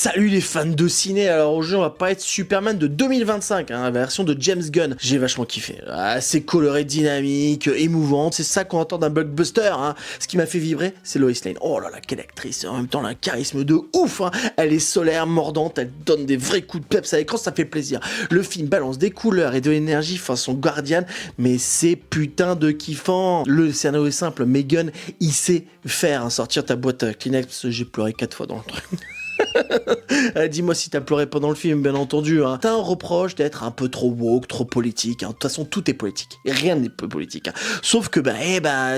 Salut les fans de ciné, alors aujourd'hui on va parler de Superman de 2025, la version de James Gunn. J'ai vachement kiffé, c'est coloré, dynamique, émouvant, c'est ça qu'on entend d'un blockbuster. Ce qui m'a fait vibrer, c'est Lois Lane. Oh là là, quelle actrice, et en même temps un charisme de ouf. Elle est solaire, mordante, elle donne des vrais coups de peps à l'écran, ça fait plaisir. Le film balance des couleurs et de l'énergie façon Guardian, mais c'est putain de kiffant. Le scénario est simple, mais Gunn, il sait faire, sortir ta boîte à Kleenex, parce que j'ai pleuré 4 fois dans le truc. Dis-moi si t'as pleuré pendant le film, bien entendu. T'as un reproche d'être un peu trop woke, trop politique. De toute façon, tout est politique. Et rien n'est peu politique. Sauf que,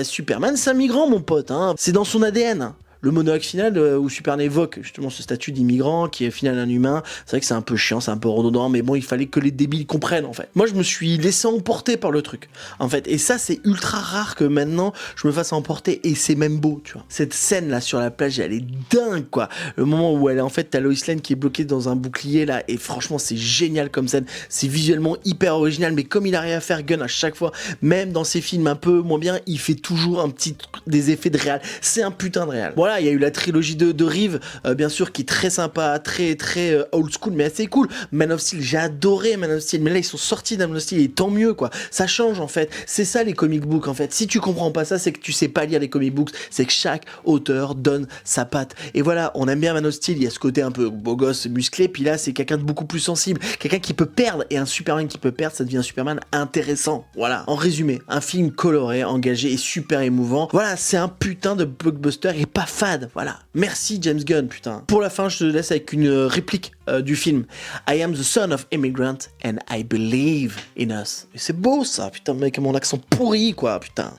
Superman, c'est un migrant, mon pote. C'est dans son ADN. Le monologue final où Superman évoque justement ce statut d'immigrant qui est au final un humain, c'est vrai que c'est un peu chiant, c'est un peu redondant, mais bon, il fallait que les débiles comprennent en fait. Moi, je me suis laissé emporter par le truc, en fait, et ça, c'est ultra rare que maintenant je me fasse emporter, et c'est même beau, tu vois. Cette scène là sur la plage, elle est dingue, quoi. Le moment où elle est en fait, t'as Lois Lane qui est bloquée dans un bouclier là, et franchement, c'est génial comme scène, c'est visuellement hyper original, mais comme il arrive à faire Gunn à chaque fois, même dans ses films un peu moins bien, il fait toujours des effets de réal. C'est un putain de réal. Voilà. Il y a eu la trilogie de Reeve, bien sûr, qui est très sympa, très old school, mais assez cool. Man of Steel, j'ai adoré Man of Steel, mais là ils sont sortis d'un Man of Steel, et tant mieux, quoi. Ça change en fait. C'est ça les comic books en fait. Si tu comprends pas ça, c'est que tu sais pas lire les comic books. C'est que chaque auteur donne sa patte. Et voilà, on aime bien Man of Steel. Il y a ce côté un peu beau gosse, musclé. Puis là, c'est quelqu'un de beaucoup plus sensible, quelqu'un qui peut perdre. Et un Superman qui peut perdre, ça devient un Superman intéressant. Voilà. En résumé, un film coloré, engagé et super émouvant. Voilà, c'est un putain de blockbuster et pas fade. Voilà. Merci James Gunn, putain. Pour la fin, je te laisse avec une réplique du film. I am the son of immigrant and I believe in us. Et c'est beau ça, putain, mec, mon accent pourri, quoi, putain.